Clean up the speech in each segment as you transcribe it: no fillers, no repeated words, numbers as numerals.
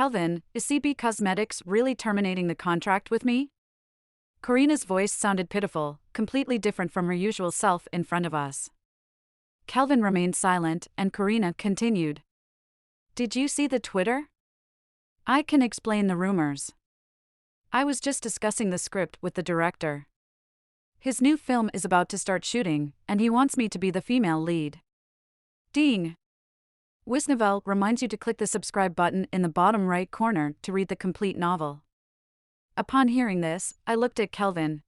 Kelvin, is CB Cosmetics really terminating the contract with me? Karina's voice sounded pitiful, completely different from her usual self in front of us. Kelvin remained silent, and Karina continued. Did you see the Twitter? I can explain the rumors. I was just discussing the script with the director. His new film is about to start shooting, and he wants me to be the female lead. Ding! Wisnovel reminds you to click the subscribe button in the bottom right corner to read the complete novel. Upon hearing this, I looked at Kelvin.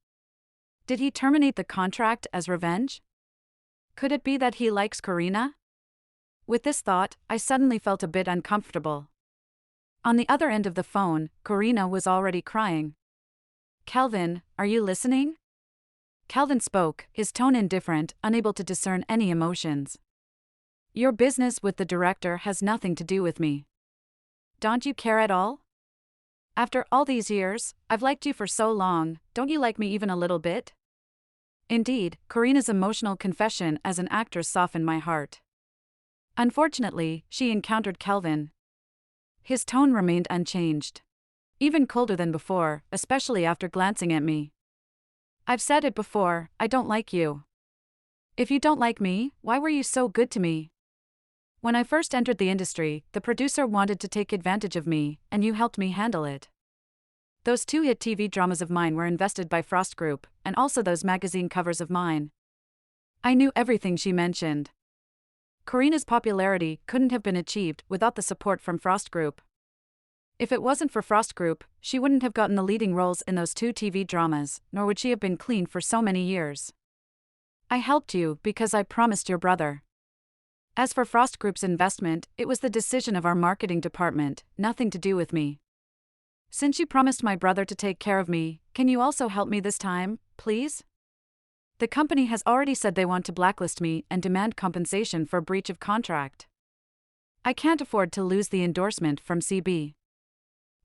Did he terminate the contract as revenge? Could it be that he likes Karina? With this thought, I suddenly felt a bit uncomfortable. On the other end of the phone, Karina was already crying. Kelvin, are you listening? Kelvin spoke, his tone indifferent, unable to discern any emotions. Your business with the director has nothing to do with me. Don't you care at all? After all these years, I've liked you for so long, don't you like me even a little bit? Indeed, Karina's emotional confession as an actress softened my heart. Unfortunately, she encountered Kelvin. His tone remained unchanged. Even colder than before, especially after glancing at me. I've said it before, I don't like you. If you don't like me, why were you so good to me? When I first entered the industry, the producer wanted to take advantage of me, and you helped me handle it. Those 2 hit TV dramas of mine were invested by Frost Group, and also those magazine covers of mine. I knew everything she mentioned. Karina's popularity couldn't have been achieved without the support from Frost Group. If it wasn't for Frost Group, she wouldn't have gotten the leading roles in those 2 TV dramas, nor would she have been clean for so many years. I helped you because I promised your brother. As for Frost Group's investment, it was the decision of our marketing department, nothing to do with me. Since you promised my brother to take care of me, can you also help me this time, please? The company has already said they want to blacklist me and demand compensation for breach of contract. I can't afford to lose the endorsement from CB.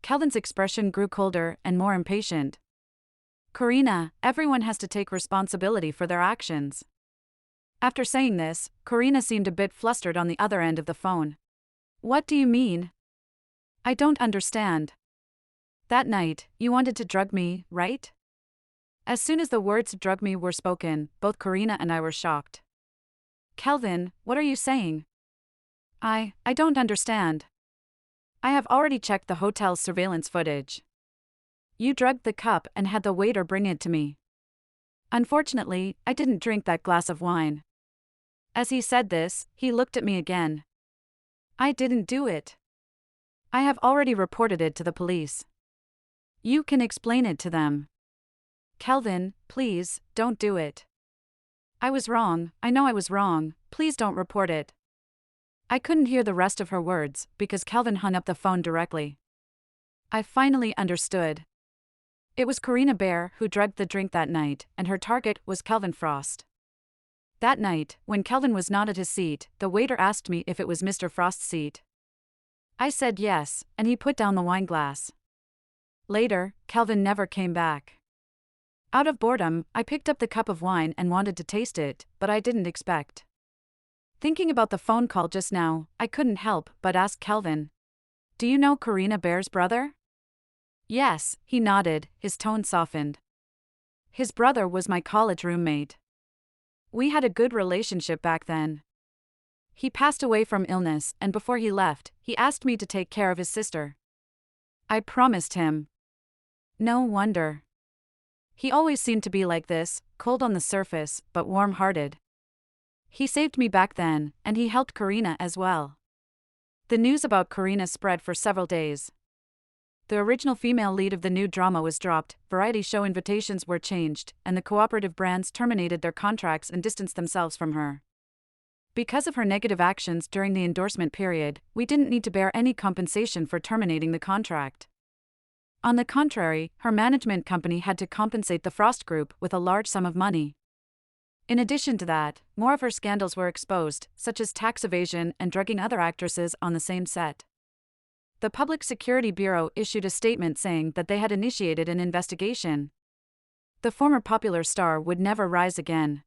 Kelvin's expression grew colder and more impatient. Karina, everyone has to take responsibility for their actions. After saying this, Karina seemed a bit flustered on the other end of the phone. What do you mean? I don't understand. That night, you wanted to drug me, right? As soon as the words drug me were spoken, both Karina and I were shocked. Kelvin, what are you saying? I don't understand. I have already checked the hotel's surveillance footage. You drugged the cup and had the waiter bring it to me. Unfortunately, I didn't drink that glass of wine. As he said this, he looked at me again. I didn't do it. I have already reported it to the police. You can explain it to them. Kelvin, please, don't do it. I was wrong, I know I was wrong, please don't report it. I couldn't hear the rest of her words, because Kelvin hung up the phone directly. I finally understood. It was Karina Bear who drugged the drink that night, and her target was Kelvin Frost. That night, when Kelvin was not at his seat, the waiter asked me if it was Mr. Frost's seat. I said yes, and he put down the wine glass. Later, Kelvin never came back. Out of boredom, I picked up the cup of wine and wanted to taste it, but I didn't expect. Thinking about the phone call just now, I couldn't help but ask Kelvin. Do you know Karina Bear's brother? Yes, he nodded, his tone softened. His brother was my college roommate. We had a good relationship back then. He passed away from illness, and before he left, he asked me to take care of his sister. I promised him. No wonder. He always seemed to be like this, cold on the surface, but warm-hearted. He saved me back then, and he helped Karina as well. The news about Karina spread for several days. The original female lead of the new drama was dropped, variety show invitations were changed, and the cooperative brands terminated their contracts and distanced themselves from her. Because of her negative actions during the endorsement period, we didn't need to bear any compensation for terminating the contract. On the contrary, her management company had to compensate the Frost Group with a large sum of money. In addition to that, more of her scandals were exposed, such as tax evasion and drugging other actresses on the same set. The Public Security Bureau issued a statement saying that they had initiated an investigation. The former popular star would never rise again.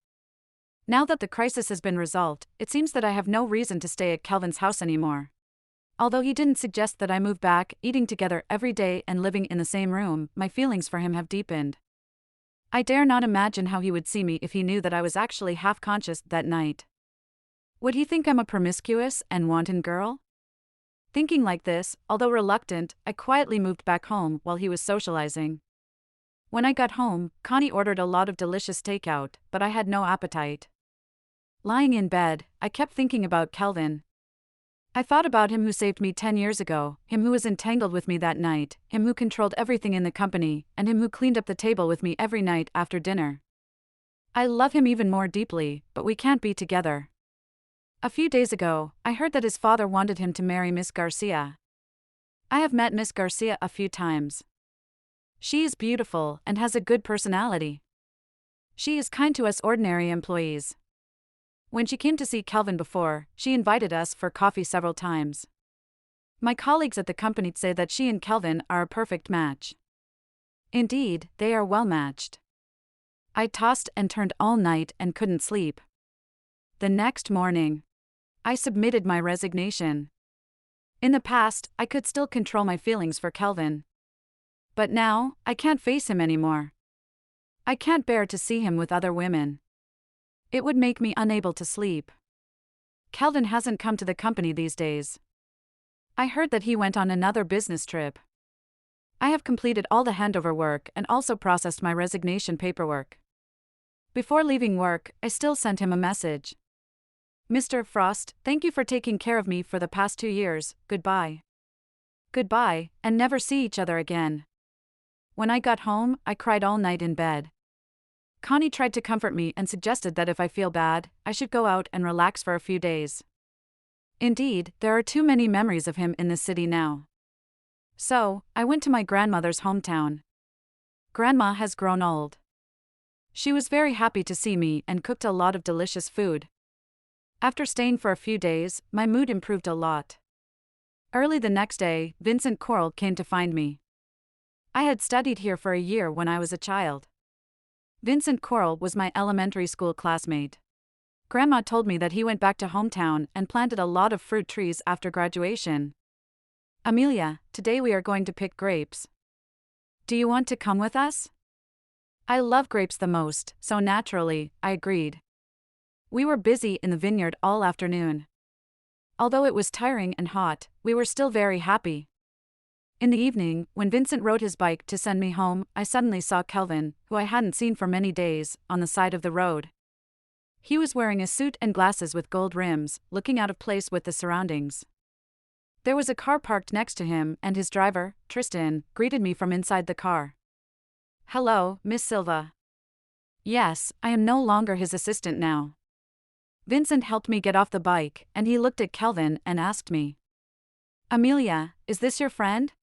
Now that the crisis has been resolved, it seems that I have no reason to stay at Kelvin's house anymore. Although he didn't suggest that I move back, eating together every day and living in the same room, my feelings for him have deepened. I dare not imagine how he would see me if he knew that I was actually half-conscious that night. Would he think I'm a promiscuous and wanton girl? Thinking like this, although reluctant, I quietly moved back home while he was socializing. When I got home, Connie ordered a lot of delicious takeout, but I had no appetite. Lying in bed, I kept thinking about Kelvin. I thought about him who saved me 10 years ago, him who was entangled with me that night, him who controlled everything in the company, and him who cleaned up the table with me every night after dinner. I love him even more deeply, but we can't be together. A few days ago, I heard that his father wanted him to marry Miss Garcia. I have met Miss Garcia a few times. She is beautiful and has a good personality. She is kind to us ordinary employees. When she came to see Kelvin before, she invited us for coffee several times. My colleagues at the company say that she and Kelvin are a perfect match. Indeed, they are well matched. I tossed and turned all night and couldn't sleep. The next morning, I submitted my resignation. In the past, I could still control my feelings for Kelvin. But now, I can't face him anymore. I can't bear to see him with other women. It would make me unable to sleep. Kelvin hasn't come to the company these days. I heard that he went on another business trip. I have completed all the handover work and also processed my resignation paperwork. Before leaving work, I still sent him a message. Mr. Frost, thank you for taking care of me for the past 2 years, goodbye. Goodbye, and never see each other again. When I got home, I cried all night in bed. Connie tried to comfort me and suggested that if I feel bad, I should go out and relax for a few days. Indeed, there are too many memories of him in this city now. So, I went to my grandmother's hometown. Grandma has grown old. She was very happy to see me and cooked a lot of delicious food. After staying for a few days, my mood improved a lot. Early the next day, Vincent Coral came to find me. I had studied here for a year when I was a child. Vincent Coral was my elementary school classmate. Grandma told me that he went back to hometown and planted a lot of fruit trees after graduation. Amelia, today we are going to pick grapes. Do you want to come with us? I love grapes the most, so naturally, I agreed. We were busy in the vineyard all afternoon. Although it was tiring and hot, we were still very happy. In the evening, when Vincent rode his bike to send me home, I suddenly saw Kelvin, who I hadn't seen for many days, on the side of the road. He was wearing a suit and glasses with gold rims, looking out of place with the surroundings. There was a car parked next to him, and his driver, Tristan, greeted me from inside the car. Hello, Miss Silva. Yes, I am no longer his assistant now. Vincent helped me get off the bike, and he looked at Kelvin and asked me, Amelia, is this your friend?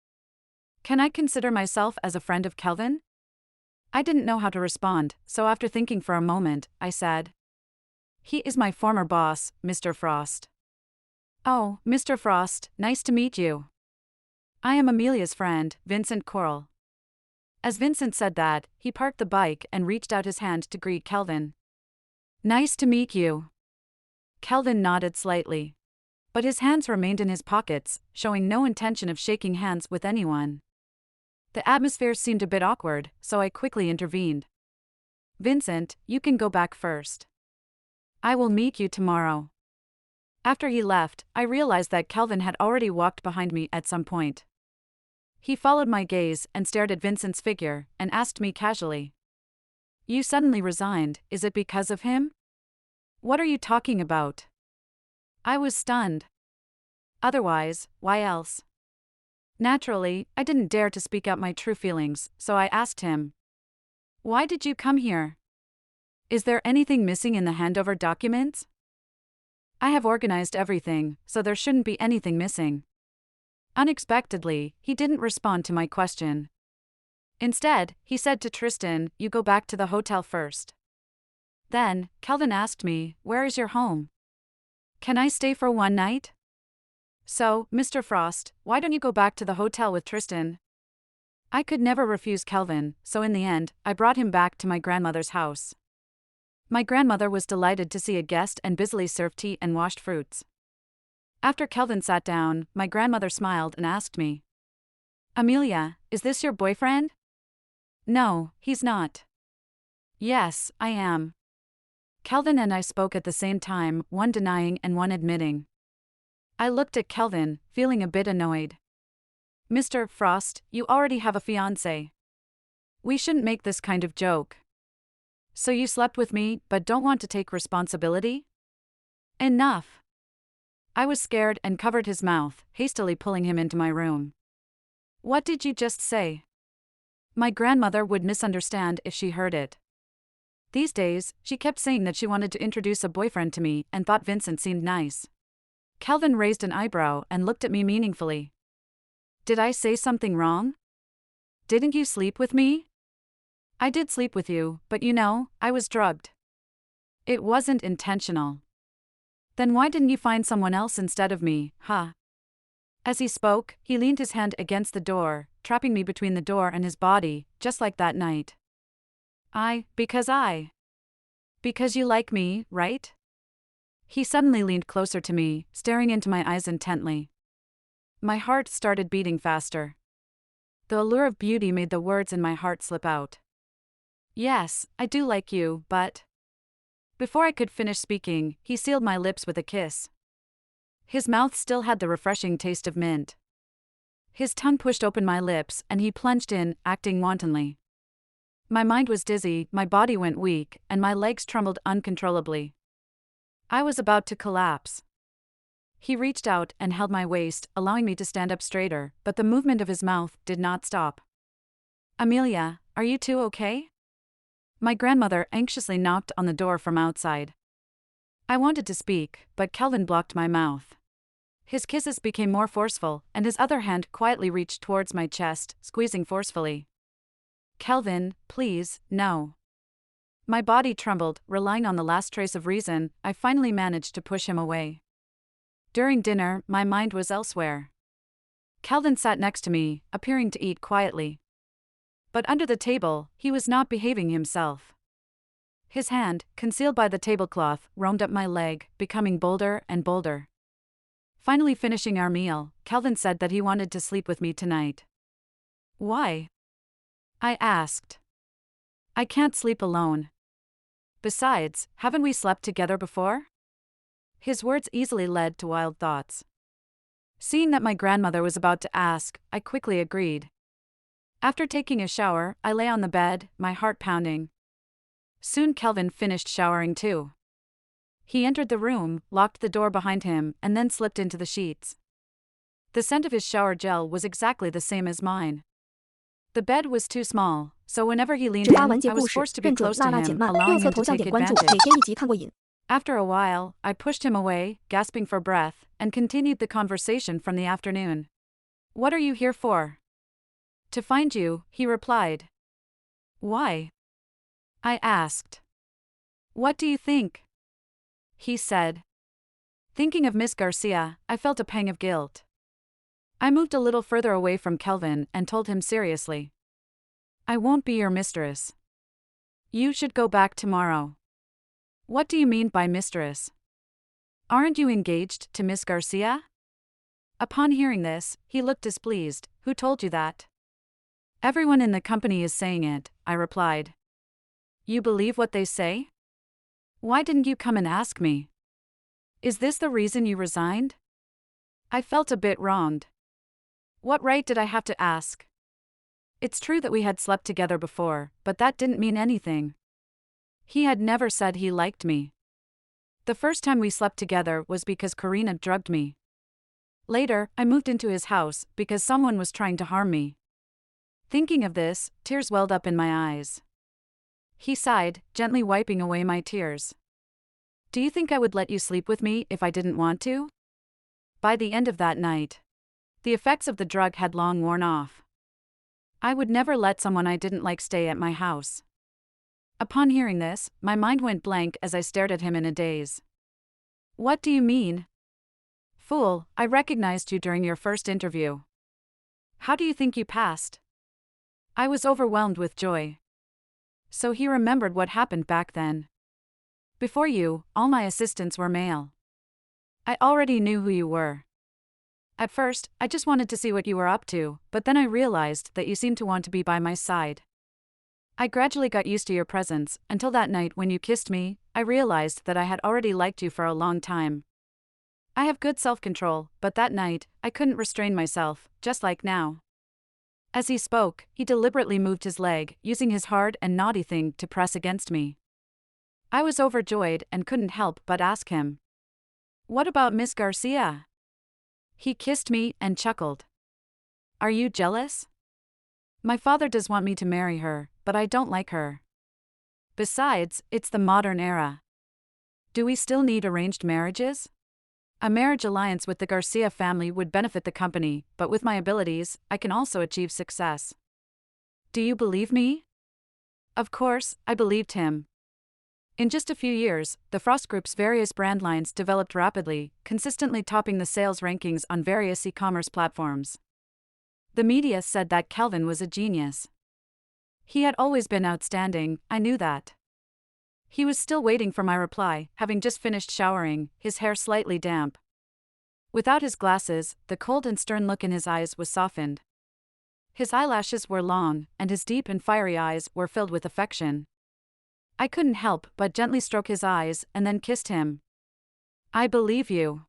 Can I consider myself as a friend of Kelvin? I didn't know how to respond, so after thinking for a moment, I said, He is my former boss, Mr. Frost. Oh, Mr. Frost, nice to meet you. I am Amelia's friend, Vincent Coral. As Vincent said that, he parked the bike and reached out his hand to greet Kelvin. Nice to meet you. Kelvin nodded slightly. But his hands remained in his pockets, showing no intention of shaking hands with anyone. The atmosphere seemed a bit awkward, so I quickly intervened. Vincent, you can go back first. I will meet you tomorrow. After he left, I realized that Kelvin had already walked behind me at some point. He followed my gaze and stared at Vincent's figure, and asked me casually. You suddenly resigned, is it because of him? What are you talking about? I was stunned. Otherwise, why else? Naturally, I didn't dare to speak out my true feelings, so I asked him. Why did you come here? Is there anything missing in the handover documents? I have organized everything, so there shouldn't be anything missing. Unexpectedly, he didn't respond to my question. Instead, he said to Tristan, You go back to the hotel first. Then, Kelvin asked me, Where is your home? Can I stay for one night? So, Mr. Frost, why don't you go back to the hotel with Tristan? I could never refuse Kelvin, so in the end, I brought him back to my grandmother's house. My grandmother was delighted to see a guest and busily served tea and washed fruits. After Kelvin sat down, my grandmother smiled and asked me, Amelia, is this your boyfriend? No, he's not. Yes, I am. Kelvin and I spoke at the same time, one denying and one admitting. I looked at Kelvin, feeling a bit annoyed. Mr. Frost, you already have a fiancé. We shouldn't make this kind of joke. So you slept with me but don't want to take responsibility? Enough. I was scared and covered his mouth, hastily pulling him into my room. What did you just say? My grandmother would misunderstand if she heard it. These days, she kept saying that she wanted to introduce a boyfriend to me and thought Vincent seemed nice. Kelvin raised an eyebrow and looked at me meaningfully. Did I say something wrong? Didn't you sleep with me? I did sleep with you, but I was drugged. It wasn't intentional. Then why didn't you find someone else instead of me, huh? As he spoke, he leaned his hand against the door, trapping me between the door and his body, just like that night. Because you like me, right? He suddenly leaned closer to me, staring into my eyes intently. My heart started beating faster. The allure of beauty made the words in my heart slip out. Yes, I do like you, but... Before I could finish speaking, he sealed my lips with a kiss. His mouth still had the refreshing taste of mint. His tongue pushed open my lips and he plunged in, acting wantonly. My mind was dizzy, my body went weak, and my legs trembled uncontrollably. I was about to collapse. He reached out and held my waist, allowing me to stand up straighter, but the movement of his mouth did not stop. Amelia, are you two okay? My grandmother anxiously knocked on the door from outside. I wanted to speak, but Kelvin blocked my mouth. His kisses became more forceful, and his other hand quietly reached towards my chest, squeezing forcefully. Kelvin, please, no. My body trembled, relying on the last trace of reason. I finally managed to push him away. During dinner, my mind was elsewhere. Kelvin sat next to me, appearing to eat quietly. But under the table, he was not behaving himself. His hand, concealed by the tablecloth, roamed up my leg, becoming bolder and bolder. Finally finishing our meal, Kelvin said that he wanted to sleep with me tonight. Why? I asked. I can't sleep alone. Besides, haven't we slept together before? His words easily led to wild thoughts. Seeing that my grandmother was about to ask, I quickly agreed. After taking a shower, I lay on the bed, my heart pounding. Soon Kelvin finished showering too. He entered the room, locked the door behind him, and then slipped into the sheets. The scent of his shower gel was exactly the same as mine. The bed was too small, so whenever he leaned in, I was forced to be close to him, allowing him to take advantage. After a while, I pushed him away, gasping for breath, and continued the conversation from the afternoon. What are you here for? To find you, he replied. Why? I asked. What do you think? He said. Thinking of Miss Garcia, I felt a pang of guilt. I moved a little further away from Kelvin and told him seriously. I won't be your mistress. You should go back tomorrow. What do you mean by mistress? Aren't you engaged to Miss Garcia? Upon hearing this, he looked displeased. Who told you that? Everyone in the company is saying it, I replied. You believe what they say? Why didn't you come and ask me? Is this the reason you resigned? I felt a bit wronged. What right did I have to ask? It's true that we had slept together before, but that didn't mean anything. He had never said he liked me. The first time we slept together was because Karina drugged me. Later, I moved into his house because someone was trying to harm me. Thinking of this, tears welled up in my eyes. He sighed, gently wiping away my tears. Do you think I would let you sleep with me if I didn't want to? By the end of that night, the effects of the drug had long worn off. I would never let someone I didn't like stay at my house. Upon hearing this, my mind went blank as I stared at him in a daze. What do you mean? Fool, I recognized you during your first interview. How do you think you passed? I was overwhelmed with joy. So he remembered what happened back then. Before you, all my assistants were male. I already knew who you were. At first, I just wanted to see what you were up to, but then I realized that you seemed to want to be by my side. I gradually got used to your presence, until that night when you kissed me, I realized that I had already liked you for a long time. I have good self-control, but that night, I couldn't restrain myself, just like now. As he spoke, he deliberately moved his leg, using his hard and naughty thing to press against me. I was overjoyed and couldn't help but ask him, "What about Miss Garcia?" He kissed me and chuckled. "Are you jealous? My father does want me to marry her, but I don't like her. Besides, it's the modern era. Do we still need arranged marriages? A marriage alliance with the Garcia family would benefit the company, but with my abilities, I can also achieve success. Do you believe me?" Of course, I believed him. In just a few years, the Frost Group's various brand lines developed rapidly, consistently topping the sales rankings on various e-commerce platforms. The media said that Calvin was a genius. He had always been outstanding, I knew that. He was still waiting for my reply, having just finished showering, his hair slightly damp. Without his glasses, the cold and stern look in his eyes was softened. His eyelashes were long, and his deep and fiery eyes were filled with affection. I couldn't help but gently stroke his eyes and then kissed him. "I believe you."